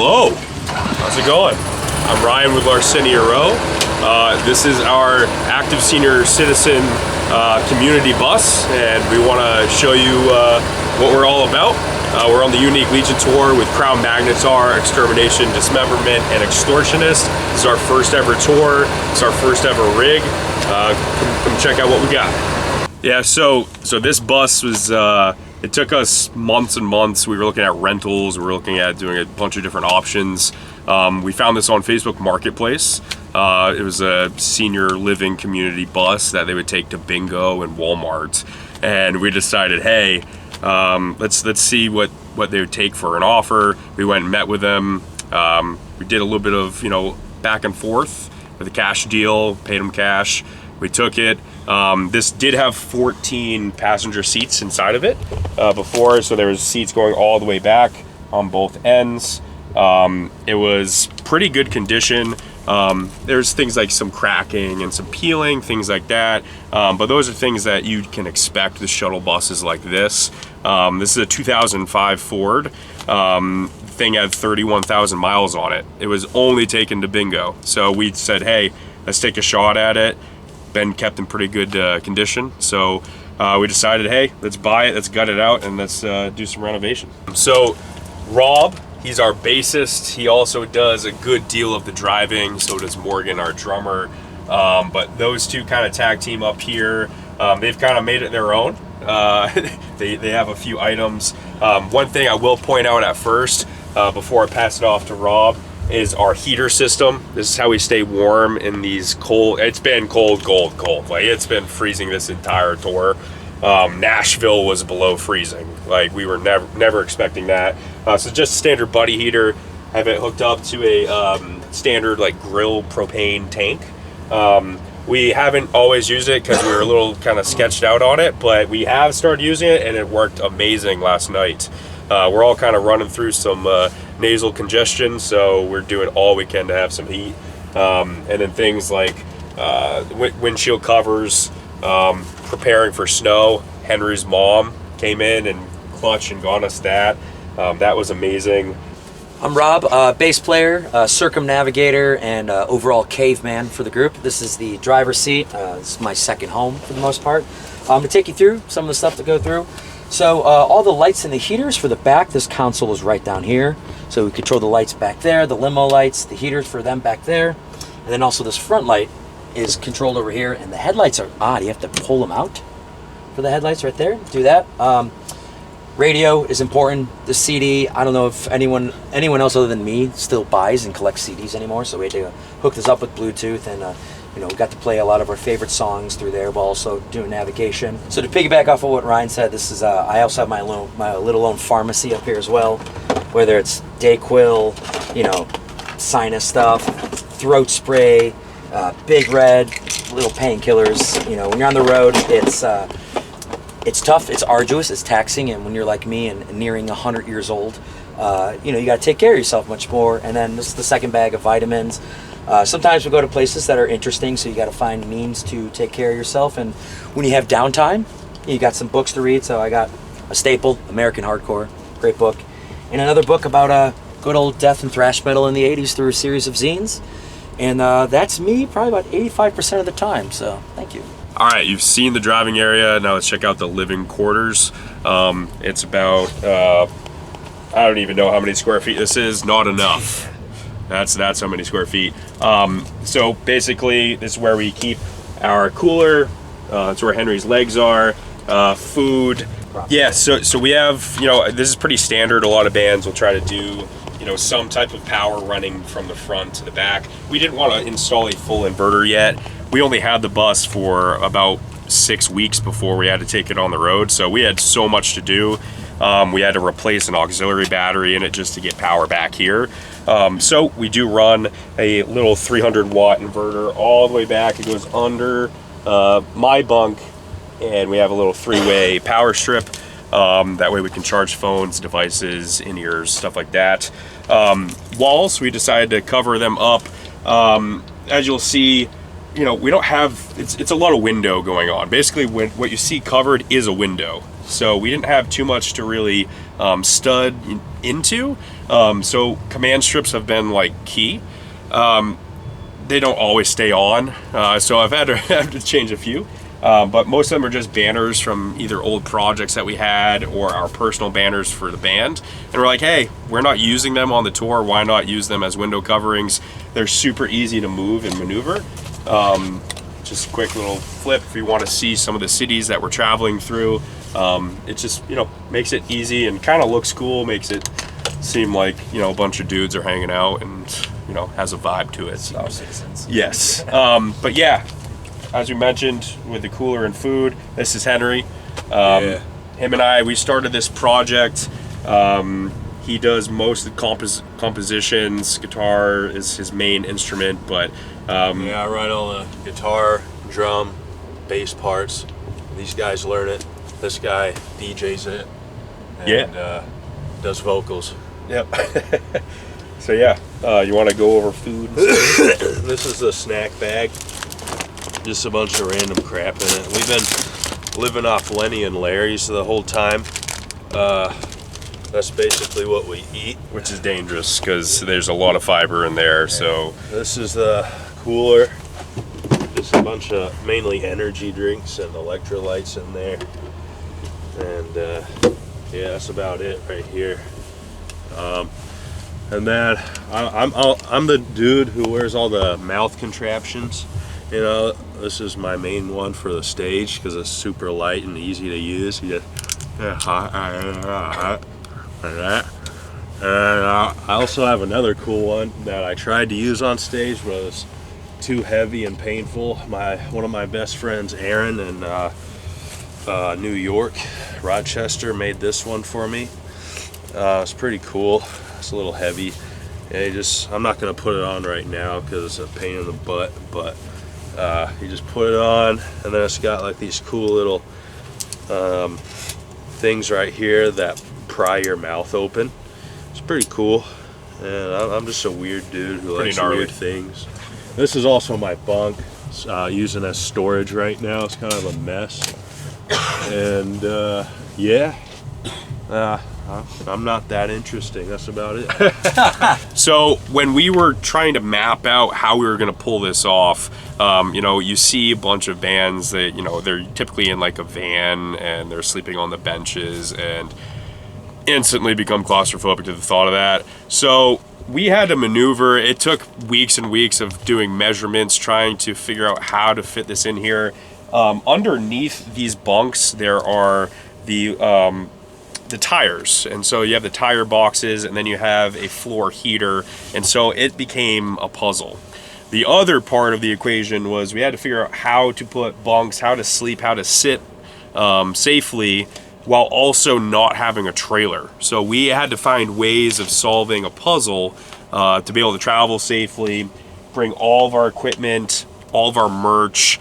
Hello, how's it going? I'm Ryan with Larcenia Roe. This is our active senior citizen community bus, and we want to show you what we're all about. We're on the Unique Legion tour with Crown Magnetar, Extermination Dismemberment, and Extortionist. This is our first ever tour. It's our first ever rig. Come check out what we got. Yeah, so this bus was, it took us months and months. We were looking at rentals. We were looking at doing a bunch of different options. We found this on Facebook Marketplace. It was a senior living community bus that they would take to Bingo and Walmart. And we decided, hey, let's see what they would take for an offer. We went and met with them. We did a little bit of, back and forth with a cash deal, paid them cash. We took it. This did have 14 passenger seats inside of it before, so there was seats going all the way back on both ends. It was pretty good condition. There's things like some cracking and some peeling, things like that. But those are things that you can expect with shuttle buses like this. This is a 2005 Ford. Thing had 31,000 miles on it. It was only taken to Bingo. So we said, hey, let's take a shot at it. Been kept in pretty good condition. So we decided, hey, let's buy it, let's gut it out, and let's do some renovation. So Rob, he's our bassist. He also does a good deal of the driving. So does Morgan, our drummer. But those two kind of tag team up here. They've kind of made it their own. They have a few items. One thing I will point out at first, before I pass it off to Rob, is our heater system. This is how we stay warm in these cold, it's been cold. Like, it's been freezing this entire tour. Nashville was below freezing. Like, we were never expecting that. So just standard buddy heater. Have it hooked up to a standard like grill propane tank. We haven't always used it because we were a little kind of sketched out on it, but we have started using it and it worked amazing last night. We're all kind of running through some nasal congestion, so we're doing all we can to have some heat. And then things like windshield covers, preparing for snow. Henry's mom came in and clutched and got us that. That was amazing. I'm Rob, bass player, circumnavigator, and overall caveman for the group. This is the driver's seat. This is my second home for the most part. I'm going to take you through some of the stuff to go through. So all the lights and the heaters for the back, this console is right down here. So we control the lights back there, the limo lights, the heaters for them back there. And then also this front light is controlled over here, and the headlights are odd. You have to pull them out for the headlights right there. Do that. Radio is important. The CD, I don't know if anyone else other than me still buys and collects CDs anymore, so we had to hook this up with Bluetooth, and we got to play a lot of our favorite songs through there while also doing navigation. So to piggyback off of what Ryan said, this is I also have my little own pharmacy up here as well, whether it's Dayquil, sinus stuff, throat spray, Big Red, little painkillers. When you're on the road, it's tough, it's arduous, it's taxing, and when you're like me and nearing 100 years old, you got to take care of yourself much more. And then this is the second bag of vitamins. Sometimes we go to places that are interesting, so you got to find means to take care of yourself. And when you have downtime, you got some books to read. So I got a staple, American Hardcore, great book, and another book about good old death and thrash metal in the 80s through a series of zines. And that's me probably about 85% of the time, so thank you. All right, you've seen the driving area. Now let's check out the living quarters. It's about, I don't even know how many square feet this is. Not enough. That's how many square feet. So basically, this is where we keep our cooler. It's where Henry's legs are. Food. Yeah, so we have, this is pretty standard. A lot of bands will try to do, some type of power running from the front to the back. We didn't want to install a full inverter yet. We only had the bus for about 6 weeks before we had to take it on the road, so we had so much to do. We had to replace an auxiliary battery in it just to get power back here. So we do run a little 300-watt inverter all the way back. It goes under my bunk, and we have a little 3-way power strip. That way we can charge phones, devices, in-ears, stuff like that. Walls, we decided to cover them up. As you'll see, we don't have, it's a lot of window going on. Basically, what you see covered is a window. So we didn't have too much to really stud into. So command strips have been like key. They don't always stay on, so I've had to change a few. But most of them are just banners from either old projects that we had or our personal banners for the band. And we're like, hey, we're not using them on the tour. Why not use them as window coverings? They're super easy to move and maneuver. Just a quick little flip if you want to see some of the cities that we're traveling through. It just, you know, makes it easy and kind of looks cool, makes it seem like, you know, a bunch of dudes are hanging out and, you know, has a vibe to it. So, citizens. yes. But yeah, as we mentioned with the cooler and food, this is Henry. Him and I, we started this project. He does most of the compositions. Guitar is his main instrument, but yeah, I write all the guitar, drum, bass parts. These guys learn it. This guy DJs it and does vocals. Yep. So yeah, you want to go over food? This is the snack bag. Just a bunch of random crap in it. We've been living off Lenny and Larry's the whole time. That's basically what we eat. Which is dangerous because there's a lot of fiber in there. So this is the cooler. Just a bunch of mainly energy drinks and electrolytes in there. And yeah, that's about it right here. And then I'm the dude who wears all the mouth contraptions. You know, this is my main one for the stage because it's super light and easy to use. You just, and I also have another cool one that I tried to use on stage, but it was too heavy and painful. One of my best friends, Aaron, in New York, Rochester, made this one for me. It's pretty cool. It's a little heavy. I'm not gonna put it on right now because it's a pain in the butt, but you just put it on, and then it's got like these cool little things right here that pry your mouth open. It's pretty cool, and I'm just a weird dude who likes weird things. This is also my bunk, using as storage right now. It's kind of a mess, and yeah, I'm not that interesting. That's about it. So when we were trying to map out how we were going to pull this off, you know, you see a bunch of bands that, you know, they're typically in like a van and they're sleeping on the benches and instantly become claustrophobic to the thought of that. So we had to maneuver. It took weeks and weeks of doing measurements, trying to figure out how to fit this in here. Underneath these bunks, there are the tires, and so you have the tire boxes, and then you have a floor heater, and so it became a puzzle. The other part of the equation was we had to figure out how to put bunks, how to sleep, how to sit safely while also not having a trailer. So we had to find ways of solving a puzzle to be able to travel safely, bring all of our equipment, all of our merch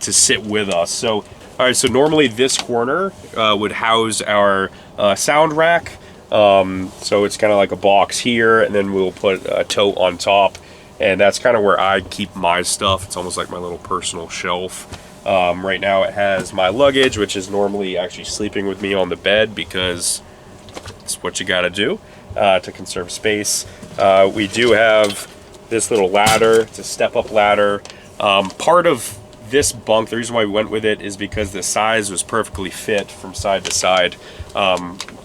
to sit with us. So all right, so normally this corner would house our sound rack. So it's kind of like a box here, and then we'll put a tote on top, and that's kind of where I keep my stuff. It's almost like my little personal shelf. Right now it has my luggage, which is normally actually sleeping with me on the bed because it's what you gotta do to conserve space. We do have this little ladder. It's a step-up ladder. Part of this bunk, the reason why we went with it is because the size was perfectly fit from side to side.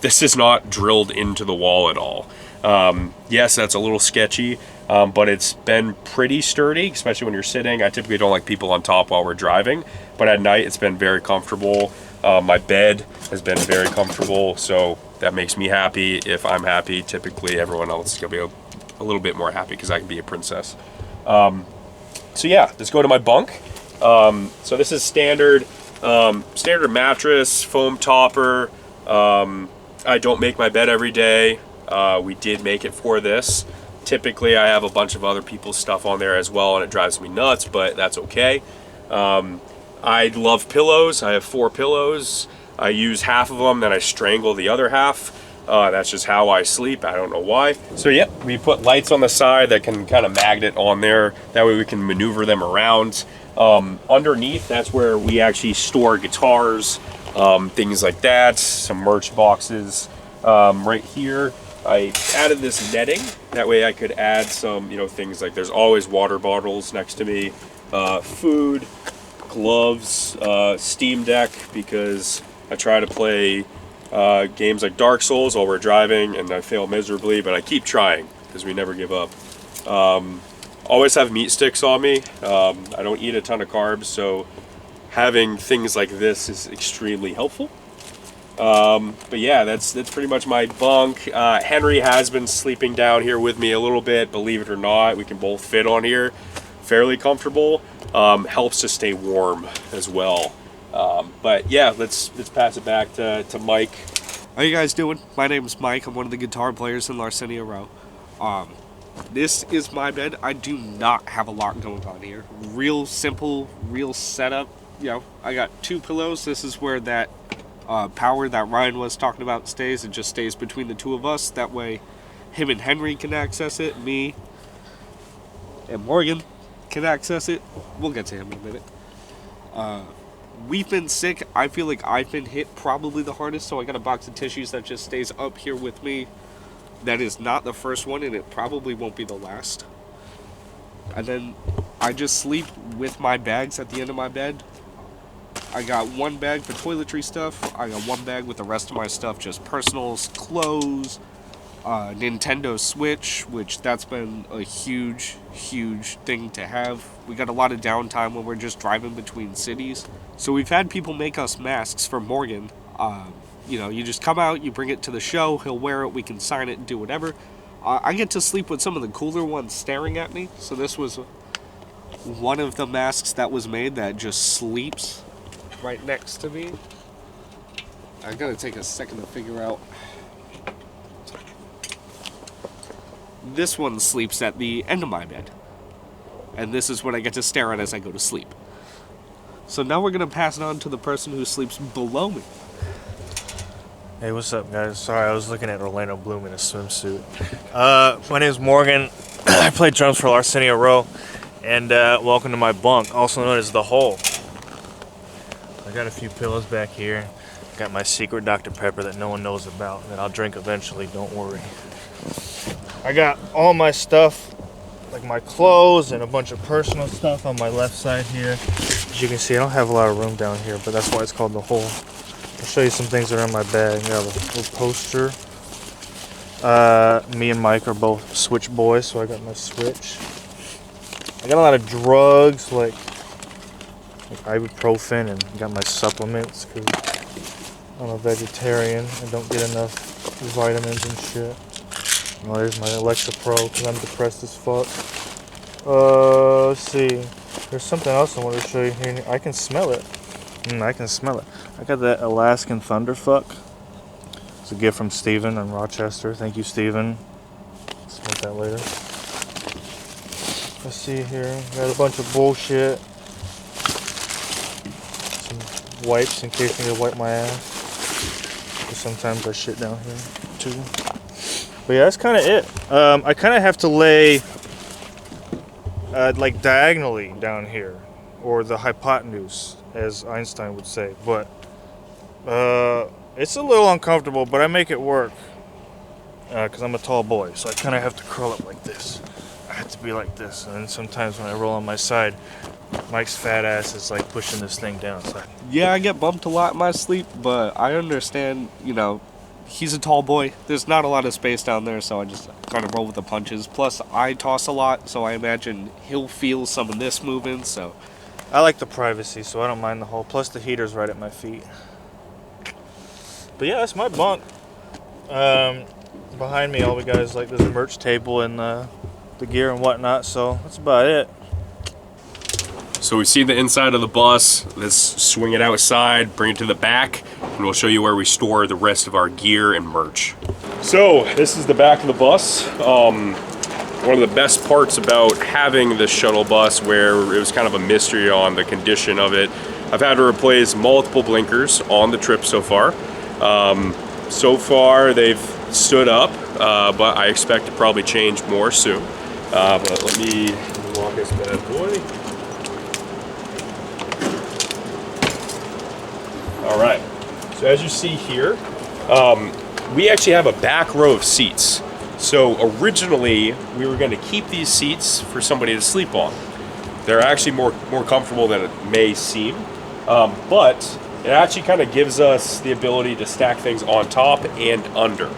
This is not drilled into the wall at all. Yes, that's a little sketchy, but it's been pretty sturdy, especially when you're sitting. I typically don't like people on top while we're driving, but at night it's been very comfortable. My bed has been very comfortable, so that makes me happy. If I'm happy, typically everyone else is gonna be a little bit more happy because I can be a princess. So yeah, let's go to my bunk. So this is standard mattress, foam topper. I don't make my bed every day. We did make it for this. Typically I have a bunch of other people's stuff on there as well, and it drives me nuts, but that's okay. I love pillows. I have 4 pillows. I use half of them, then I strangle the other half. That's just how I sleep. I don't know why. So yeah, we put lights on the side that can kind of magnet on there. That way we can maneuver them around. Underneath, that's where we actually store guitars, things like that, some merch boxes. Right here, I added this netting. That way I could add some, things like there's always water bottles next to me, food, gloves, Steam Deck, because I try to play games like Dark Souls while we're driving and I fail miserably, but I keep trying because we never give up. Always have meat sticks on me. I don't eat a ton of carbs, so having things like this is extremely helpful. But yeah, that's pretty much my bunk. Henry has been sleeping down here with me a little bit, believe it or not. We can both fit on here fairly comfortable. Helps to stay warm as well. But yeah, let's pass it back to Mike. How you guys doing? My name is Mike. I'm one of the guitar players in Larcenia Roe. This is my bed. I do not have a lot going on here. Real simple, real setup. I got 2 pillows. This is where that power that Ryan was talking about stays. It just stays between the 2 of us. That way him and Henry can access it. Me and Morgan can access it. We'll get to him in a minute. We've been sick. I feel like I've been hit probably the hardest, so I got a box of tissues that just stays up here with me. That is not the first one, and it probably won't be the last. And then I just sleep with my bags at the end of my bed. I got 1 bag for toiletry stuff. I got 1 bag with the rest of my stuff, just personals, clothes, Nintendo Switch, which that's been a huge thing to have. We got a lot of downtime when we're just driving between cities. So we've had people make us masks for Morgan. You just come out, you bring it to the show, he'll wear it, we can sign it and do whatever. I get to sleep with some of the cooler ones staring at me. So this was one of the masks that was made that just sleeps right next to me. I gotta take a second to figure out. This one sleeps at the end of my bed. And this is what I get to stare at as I go to sleep. So now we're gonna pass it on to the person who sleeps below me. Hey, what's up, guys? Sorry, I was looking at Orlando Bloom in a swimsuit. My name's Morgan. I play drums for Larcenia Roe, and welcome to my bunk, also known as the hole. I got a few pillows back here. Got my secret Dr. Pepper that no one knows about that I'll drink eventually, don't worry. I got all my stuff, like my clothes and a bunch of personal stuff on my left side here. As you can see, I don't have a lot of room down here, but that's why it's called the hole. I'll show you some things that are in my bag. I have a little poster. Me and Mike are both Switch boys, so I got my Switch. I got a lot of drugs, like ibuprofen, and got my supplements because I'm a vegetarian and don't get enough vitamins and shit. Oh, there's my Alexa Pro because I'm depressed as fuck. Let's see. There's something else I want to show you here. I can smell it. I can smell it. I got that Alaskan Thunderfuck. It's a gift from Steven in Rochester. Thank you, Steven. Smoke that later. Let's see here. Got a bunch of bullshit. Some wipes in case I need to wipe my ass. Because sometimes I shit down here too. But yeah, that's kind of it. I kind of have to lay like diagonally down here, or the hypotenuse, as Einstein would say. But it's a little uncomfortable, but I make it work because I'm a tall boy, so I kind of have to curl up like this. I have to be like this, and then sometimes when I roll on my side, Mike's fat ass is like pushing this thing down. So Yeah, I get bumped a lot in my sleep, but I understand, he's a tall boy. There's not a lot of space down there, so I just kind of roll with the punches. Plus, I toss a lot, so I imagine he'll feel some of this moving, so. I like the privacy, so I don't mind the hole. Plus, the heater's right at my feet. But yeah, that's my bunk. Behind me, all we got is like this merch table and the gear and whatnot, so that's about it. So we've seen the inside of the bus. Let's swing it outside, bring it to the back, and we'll show you where we store the rest of our gear and merch. So this is the back of the bus. One of the best parts about having this shuttle bus, where it was kind of a mystery on the condition of it, I've had to replace multiple blinkers on the trip so far. So far they've stood up, but I expect to probably change more soon. But let me walk this bad boy. All right, so as you see here, we actually have a back row of seats. So originally, we were going to keep these seats for somebody to sleep on. They're actually more comfortable than it may seem, but it actually kind of gives us the ability to stack things on top and under.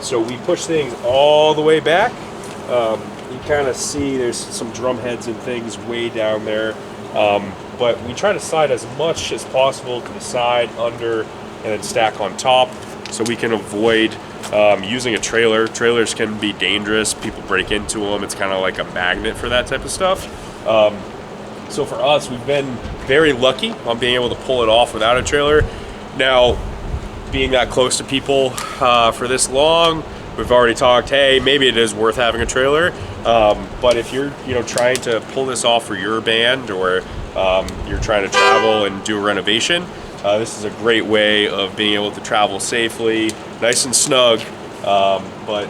So we push things all the way back. You kind of see there's some drum heads and things way down there, but we try to slide as much as possible to the side, under, and then stack on top, so we can avoid using a trailer. Trailers can be dangerous. People break into them. It's kind of like a magnet for that type of stuff. So for us, we've been very lucky on being able to pull it off without a trailer. Now, being that close to people for this long, we've already talked, hey, maybe it is worth having a trailer. But if you're trying to pull this off for your band, or you're trying to travel and do a renovation, this is a great way of being able to travel safely, nice and snug. But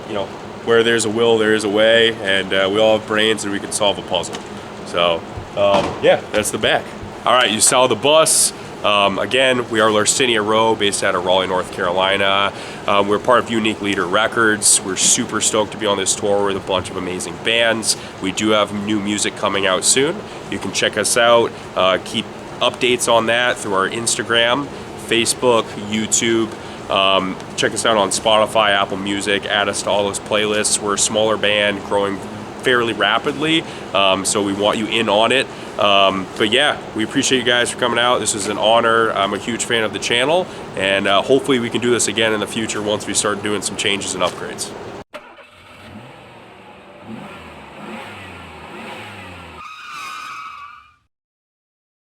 where there's a will, there is a way, and we all have brains and we can solve a puzzle. So yeah, that's the back. All right, you saw the bus. Again, we are Larcenia Roe, based out of Raleigh, North Carolina. We're part of Unique Leader Records. We're super stoked to be on this tour with a bunch of amazing bands. We do have new music coming out soon. You can check us out. Keep updates on that through our Instagram, Facebook, YouTube. Check us out on Spotify, Apple Music. Add us to all those playlists. We're a smaller band growing fairly rapidly, so we want you in on it. But yeah, we appreciate you guys for coming out. This is an honor. I'm a huge fan of the channel, and hopefully we can do this again in the future once we start doing some changes and upgrades.